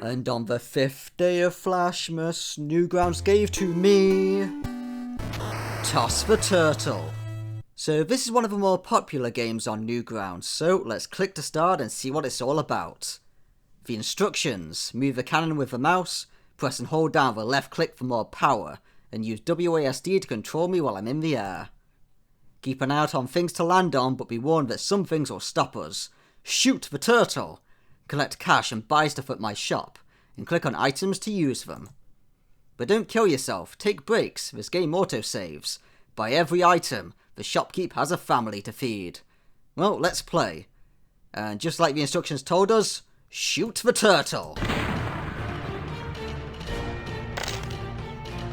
And on the 5th day of Flashmas, Newgrounds gave to me Toss the Turtle. So this is one of the more popular games on Newgrounds, so let's click to start and see what it's all about. The instructions: move the cannon with the mouse, press and hold down the left click for more power, and use WASD to control me while I'm in the air. Keep an eye out on things to land on, but be warned that some things will stop us. Shoot the turtle! Collect cash and buy stuff at my shop, and click on items to use them. But don't kill yourself, take breaks, this game auto-saves. Buy every item, the shopkeep has a family to feed. Well, let's play. And just like the instructions told us, shoot the turtle!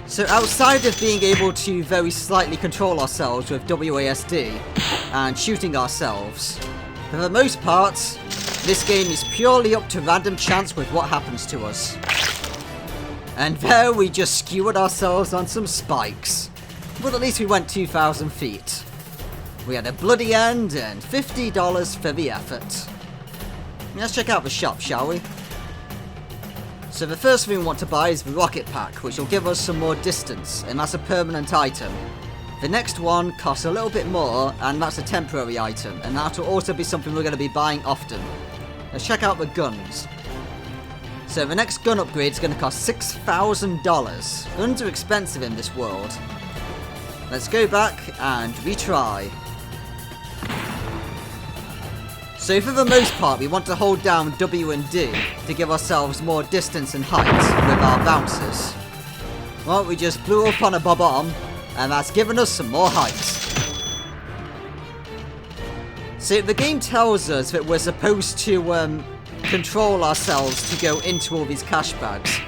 So outside of being able to very slightly control ourselves with WASD and shooting ourselves, for the most part, this game is purely up to random chance with what happens to us. And there we just skewered ourselves on some spikes. But at least we went 2,000 feet. We had a bloody end and $50 for the effort. Let's check out the shop, shall we? So the first thing we want to buy is the rocket pack, which will give us some more distance, and that's a permanent item. The next one costs a little bit more, and that's a temporary item, and that will also be something we're going to be buying often. Let's check out the guns. So the next gun upgrade is going to cost $6,000. Guns are expensive in this world. Let's go back and retry. So for the most part, we want to hold down W and D to give ourselves more distance and height with our bouncers. Well, we just blew up on a bob-omb, and that's given us some more height. So the game tells us that we're supposed to control ourselves to go into all these cash bags.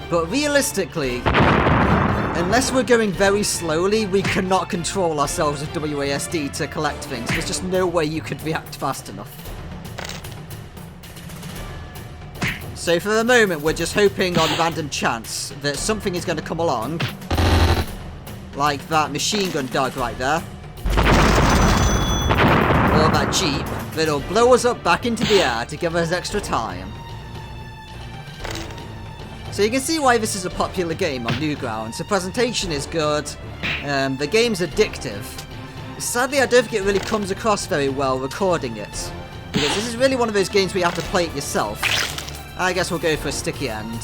But realistically, unless we're going very slowly, we cannot control ourselves with WASD to collect things. There's just no way you could react fast enough. So for the moment, we're just hoping on random chance that something is going to come along. Like that machine gun dog right there. Or that jeep that'll blow us up back into the air to give us extra time. So you can see why this is a popular game on Newgrounds. The presentation is good, the game's addictive. Sadly, I don't think it really comes across very well recording it, because this is really one of those games where you have to play it yourself. I guess we'll go for a sticky end.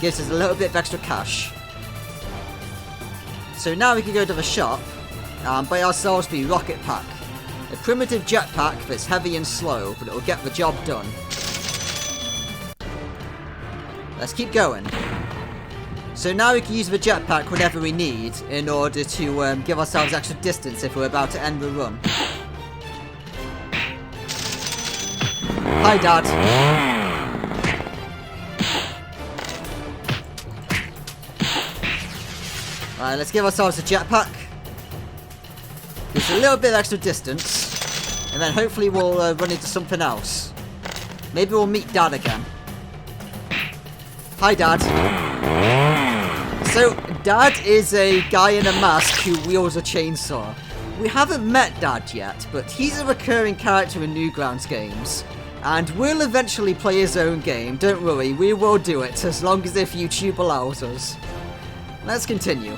Gives us a little bit of extra cash. So now we can go to the shop and buy ourselves the rocket pack. A primitive jetpack that's heavy and slow, but it will get the job done. Let's keep going. So now we can use the jetpack whenever we need in order to give ourselves extra distance if we're about to end the run. Hi, Dad. Alright, let's give ourselves a jetpack. It's a little bit of extra distance, and then hopefully we'll run into something else. Maybe we'll meet Dad again. Hi, Dad. So, Dad is a guy in a mask who wields a chainsaw. We haven't met Dad yet, but he's a recurring character in Newgrounds games. And we'll eventually play his own game, don't worry, we will do it, as long as if YouTube allows us. Let's continue.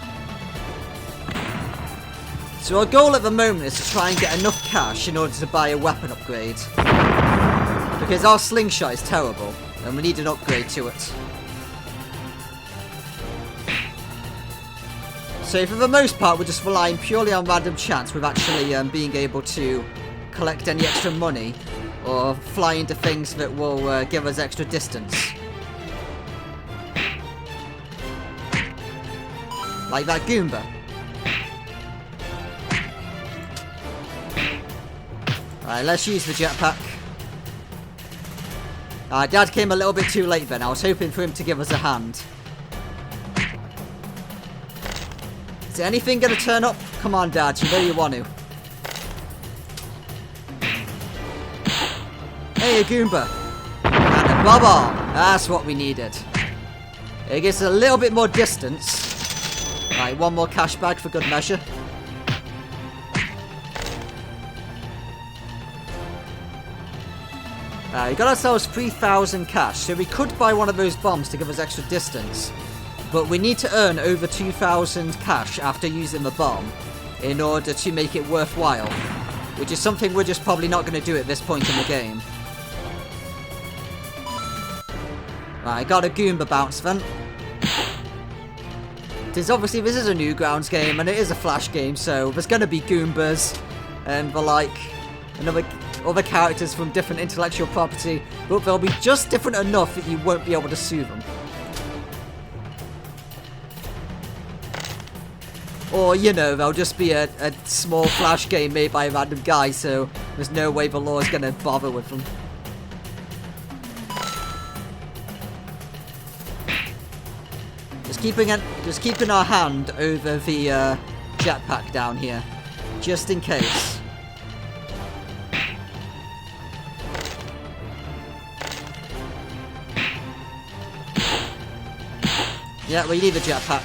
So our goal at the moment is to try and get enough cash in order to buy a weapon upgrade. Because our slingshot is terrible, and we need an upgrade to it. So for the most part, we're just relying purely on random chance with actually being able to collect any extra money or fly into things that will give us extra distance. Like that Goomba. Alright, let's use the jetpack. Dad came a little bit too late then. I was hoping for him to give us a hand. Is anything going to turn up? Come on, Dad. You know you want to. Hey, a Goomba. And a bob-omb. That's what we needed. It gives us a little bit more distance. Right, one more cash bag for good measure. We got ourselves 3,000 cash, so we could buy one of those bombs to give us extra distance. But we need to earn over 2,000 cash after using the bomb in order to make it worthwhile. Which is something we're just probably not going to do at this point in the game. Right, I got a Goomba bounce then. Obviously this is a Newgrounds game and it is a Flash game, so there's going to be Goombas and other characters from different intellectual property, but they'll be just different enough that you won't be able to sue them. Or, you know, they'll just be a small Flash game made by a random guy, so there's no way the law is going to bother with them. Just keeping our hand over the jetpack down here, just in case. Yeah, we need the jetpack.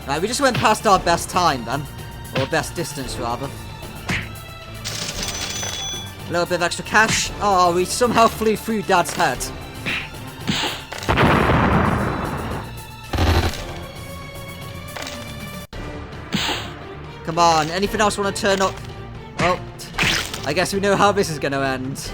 Right, we just went past our best time then, or best distance rather. A little bit of extra cash. Oh, we somehow flew through Dad's head. Come on, anything else want to turn up? Well, I guess we know how this is going to end.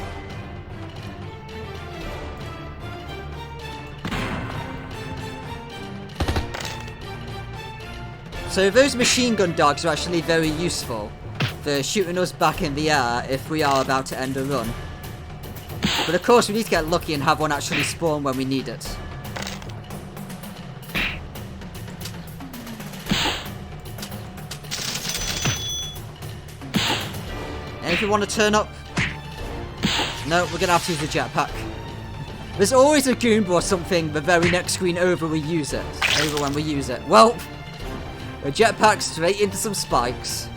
So those machine gun dogs are actually very useful for shooting us back in the air if we are about to end a run. But of course we need to get lucky and have one actually spawn when we need it. Anything want to turn up? No, we're going to have to use the jetpack. There's always a Goomba or something the very next screen over when we use it. Well, a jetpack straight into some spikes.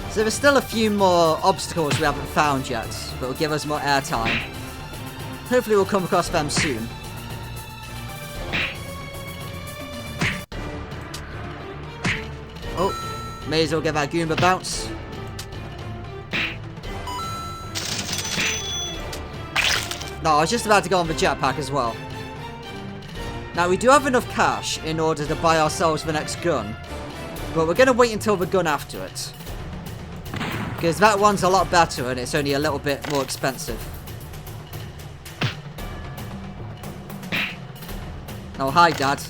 So there's still a few more obstacles we haven't found yet, but will give us more airtime. Hopefully we'll come across them soon. Oh, may as well get that Goomba bounce. No, I was just about to go on the jetpack as well. Now, we do have enough cash in order to buy ourselves the next gun. But we're going to wait until the gun after it. Because that one's a lot better and it's only a little bit more expensive. Oh, hi, Dad.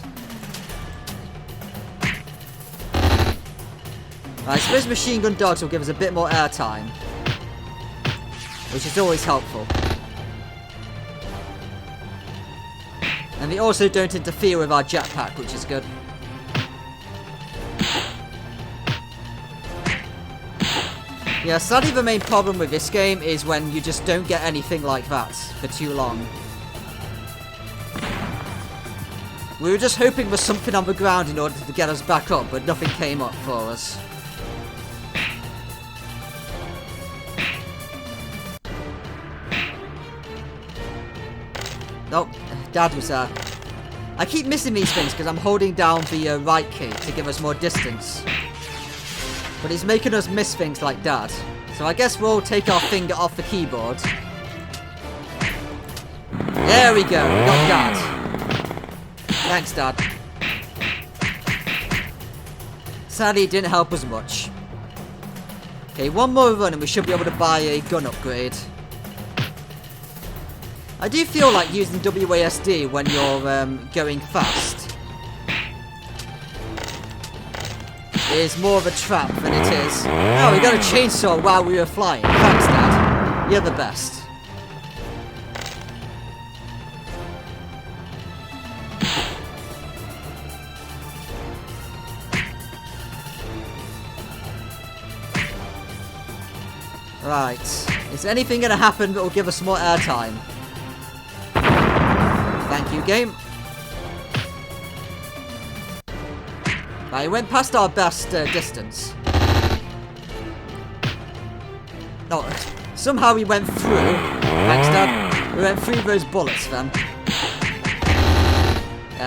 I suppose machine gun dogs will give us a bit more airtime, which is always helpful. And they also don't interfere with our jetpack, which is good. Yeah, sadly the main problem with this game is when you just don't get anything like that for too long. We were just hoping for something on the ground in order to get us back up, but nothing came up for us. Nope, Dad was there. I keep missing these things because I'm holding down the right key to give us more distance. But he's making us miss things like Dad. So I guess we'll take our finger off the keyboard. There we go, we got Dad. Thanks, Dad. Sadly, it didn't help us much. Okay, one more run and we should be able to buy a gun upgrade. I do feel like using WASD when you're going fast is more of a trap than it is. Oh, we got a chainsaw while we were flying. Thanks, Dad. You're the best. Right. Is anything going to happen that will give us more airtime? Thank you, game. Right, we went past our best distance. No, somehow we went through. Thanks, Dad. We went through those bullets then.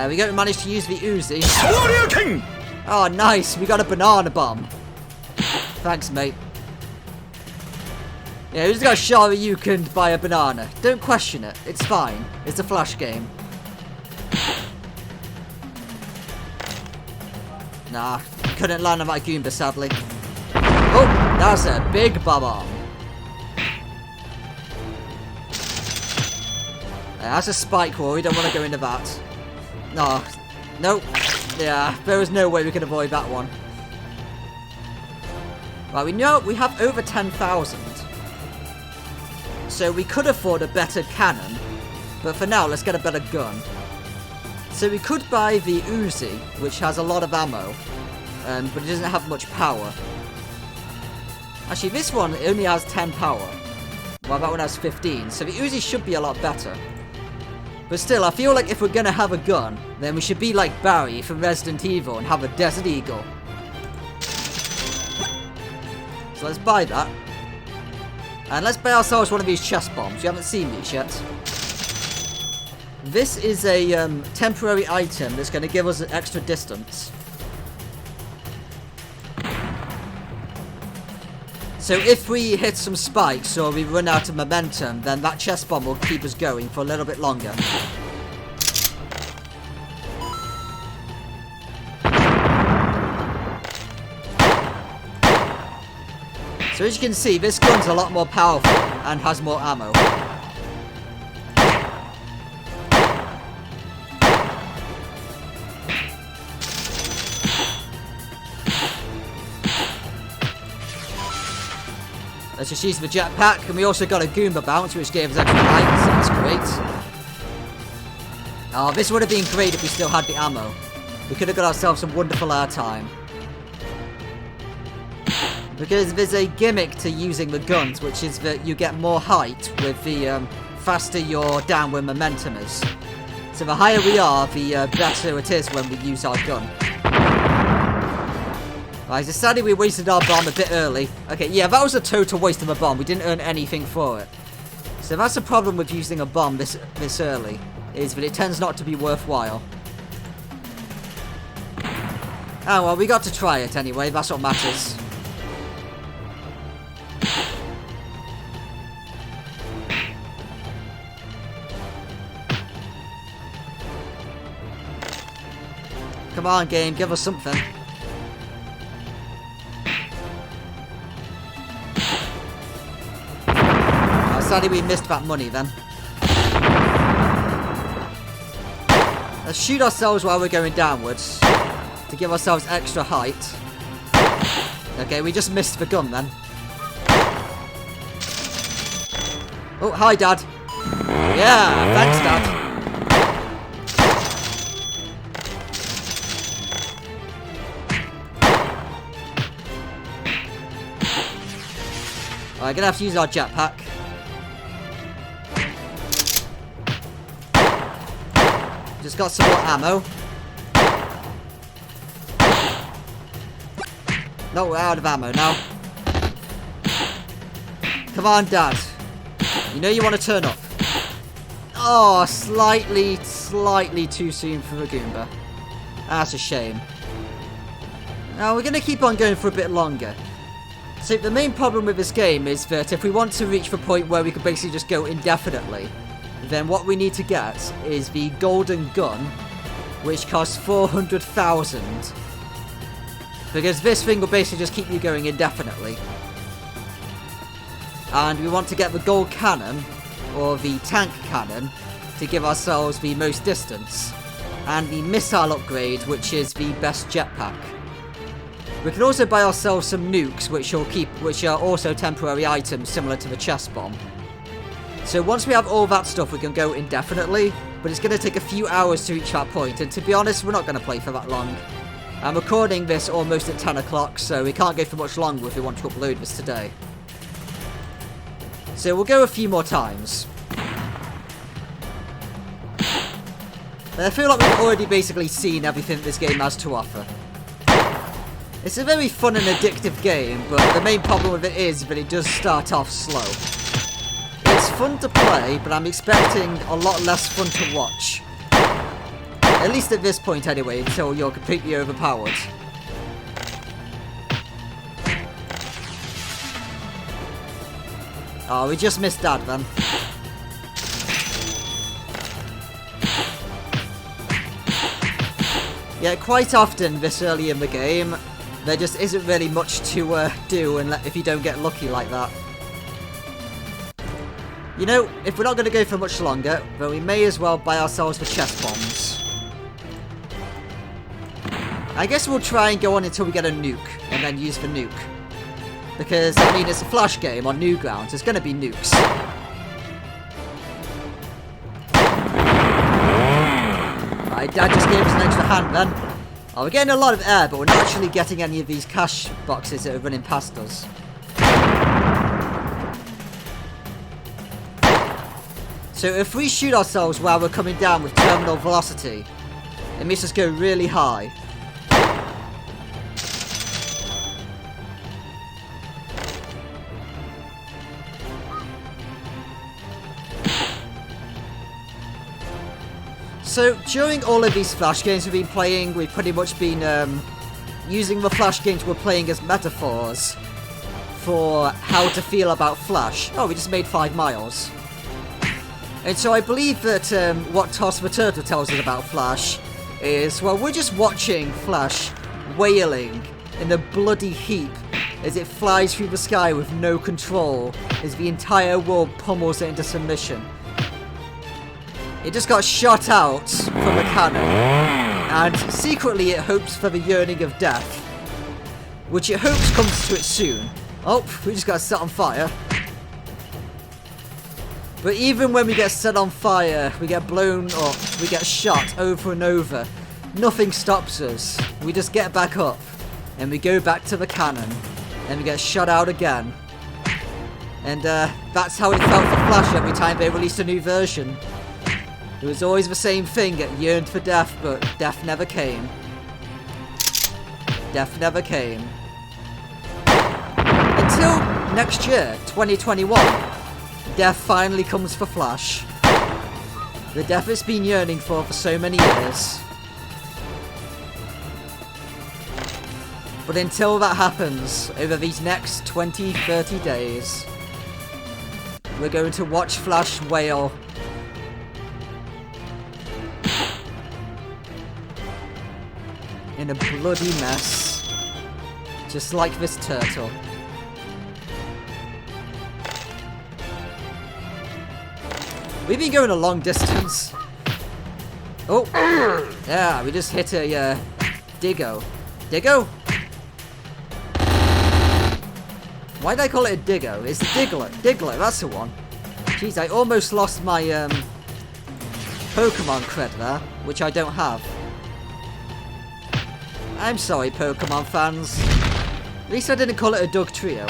We don't manage to use the Uzi. Warrior King! Oh, nice. We got a banana bomb. Thanks, mate. Yeah, who's got Shoryuken by a banana? Don't question it. It's fine. It's a Flash game. Nah, couldn't land on my Goomba, sadly. Oh, that's a big bomb. That's a spike wall. We don't want to go into that. No. Nope. Yeah, there was no way we could avoid that one. Right, we know we have over 10,000. So we could afford a better cannon. But for now, let's get a better gun. So we could buy the Uzi, which has a lot of ammo. But it doesn't have much power. Actually, this one only has 10 power. While that one has 15. So the Uzi should be a lot better. But still, I feel like if we're gonna have a gun, then we should be like Barry from Resident Evil and have a Desert Eagle. So let's buy that. And let's buy ourselves one of these chest bombs. We haven't seen these yet. This is a temporary item that's going to give us an extra distance. So if we hit some spikes or we run out of momentum, then that chest bomb will keep us going for a little bit longer. So as you can see, this gun's a lot more powerful and has more ammo. Let's just use the jetpack, and we also got a Goomba bounce, which gave us extra height, so that's great. Oh, this would have been great if we still had the ammo. We could have got ourselves some wonderful airtime. Because there's a gimmick to using the guns, which is that you get more height with the faster your downward momentum is. So the higher we are, the better it is when we use our gun. Right, so sadly we wasted our bomb a bit early. Okay, yeah, that was a total waste of a bomb. We didn't earn anything for it. So that's the problem with using a bomb this early, is that it tends not to be worthwhile. Oh, well, we got to try it anyway. That's what matters. Come on, game, give us something. Sadly, we missed that money then. Let's shoot ourselves while we're going downwards to give ourselves extra height. Okay, we just missed the gun then. Oh, hi, Dad. Yeah, thanks, Dad. Alright, gonna have to use our jetpack. Just got some more ammo. No, we're out of ammo now. Come on, Dad. You know you want to turn up. Oh, slightly too soon for the Goomba. That's a shame. Now, we're going to keep on going for a bit longer. So, the main problem with this game is that if we want to reach the point where we can basically just go indefinitely, then what we need to get is the golden gun, which costs 400,000. Because this thing will basically just keep you going indefinitely. And we want to get the gold cannon, or the tank cannon, to give ourselves the most distance. And the missile upgrade, which is the best jetpack. We can also buy ourselves some nukes, which are also temporary items similar to the chest bomb. So once we have all that stuff, we can go indefinitely, but it's going to take a few hours to reach that point, and to be honest, we're not going to play for that long. I'm recording this almost at 10 o'clock, so we can't go for much longer if we want to upload this today. So we'll go a few more times. But I feel like we've already basically seen everything this game has to offer. It's a very fun and addictive game, but the main problem with it is that it does start off slow. It's fun to play, but I'm expecting a lot less fun to watch. At least at this point anyway, until you're completely overpowered. Oh, we just missed that then. Yeah, quite often this early in the game, there just isn't really much to do if you don't get lucky like that. You know, if we're not going to go for much longer, then we may as well buy ourselves the chest bombs. I guess we'll try and go on until we get a nuke, and then use the nuke. Because, I mean, it's a Flash game on Newgrounds, there's going to be nukes. Right, Dad just gave us an extra hand then. Oh, we're getting a lot of air, but we're not actually getting any of these cash boxes that are running past us. So if we shoot ourselves while we're coming down with terminal velocity, it makes us go really high. So during all of these Flash games we've been playing, we've pretty much been using the Flash games we're playing as metaphors for how to feel about Flash. Oh, we just made 5 miles. And so I believe that what Toss the Turtle tells us about Flash is, well, we're just watching Flash wailing in a bloody heap as it flies through the sky with no control, as the entire world pummels it into submission. It just got shot out from a cannon, and secretly it hopes for the yearning of death, which it hopes comes to it soon. Oh, we just got set on fire. But even when we get set on fire, we get blown up, we get shot over and over, nothing stops us. We just get back up, and we go back to the cannon, and we get shot out again. And that's how it felt for Flash every time they released a new version. It was always the same thing, it yearned for death, but death never came. Death never came. Until next year, 2021. Death finally comes for Flash. The death it's been yearning for so many years. But until that happens, over these next 20-30 days, we're going to watch Flash wail. In a bloody mess. Just like this turtle. We've been going a long distance. Oh, yeah, we just hit a Diggo. Diggo? Why did I call it a Diggo? It's a Diglett. Diglett, that's the one. Jeez, I almost lost my Pokemon cred there, which I don't have. I'm sorry, Pokemon fans. At least I didn't call it a Dug Trio,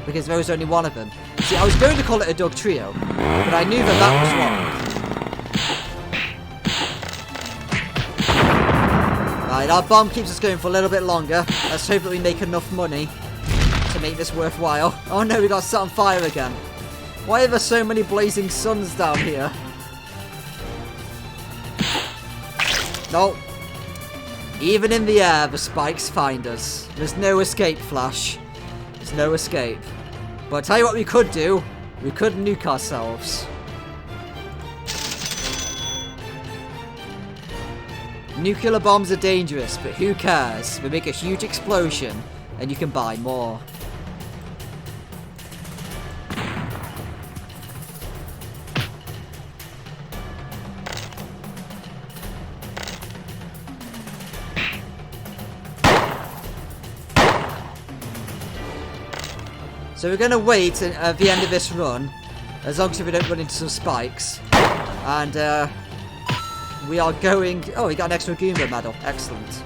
because there was only one of them. See, I was going to call it a Dug Trio, but I knew that that was wrong. Right, our bomb keeps us going for a little bit longer. Let's hope that we make enough money to make this worthwhile. Oh no, we got set on fire again. Why are there so many blazing suns down here? No. Even in the air, the spikes find us. There's no escape, Flash. There's no escape. But I'll tell you what we could do. We could nuke ourselves. Nuclear bombs are dangerous, but who cares? They make a huge explosion, and you can buy more. So we're going to wait at the end of this run, as long as we don't run into some spikes. And we are going... Oh, we got an extra Goomba medal. Excellent.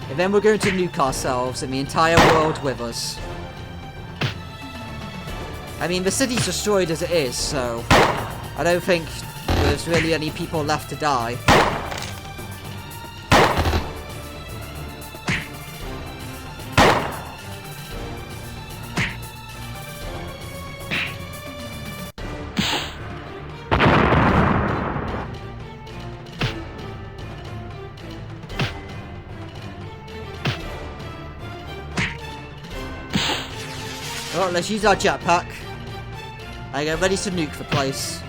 And then we're going to nuke ourselves and the entire world with us. I mean, the city's destroyed as it is, so I don't think there's really any people left to die. Well, let's use our jetpack. And get ready to nuke the place.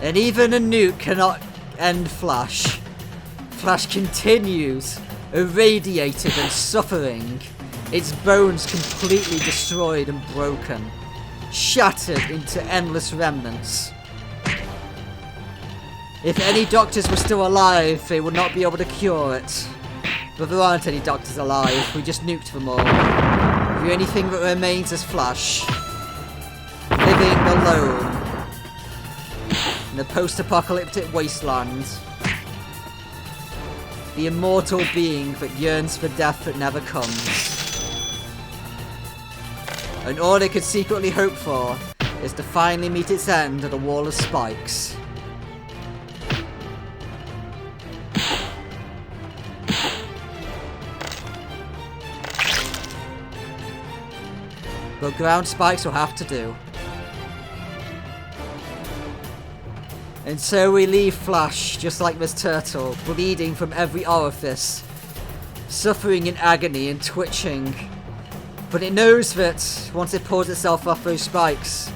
And even a nuke cannot end Flash. Flash continues, irradiated and suffering, its bones completely destroyed and broken, shattered into endless remnants. If any doctors were still alive, they would not be able to cure it. But there aren't any doctors alive, we just nuked them all. The only thing that remains is Flash, living alone in a post-apocalyptic wasteland. The immortal being that yearns for death that never comes. And all it could secretly hope for is to finally meet its end at a wall of spikes. But ground spikes will have to do. And so we leave Flash, just like this turtle, bleeding from every orifice, suffering in agony and twitching. But it knows that once it pulls itself off those spikes,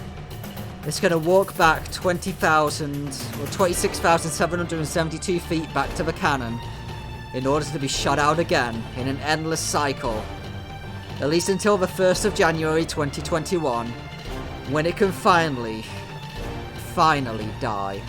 it's going to walk back 20,000 or 26,772 feet back to the cannon in order to be shot out again in an endless cycle. At least until the 1st of January 2021, when it can finally die.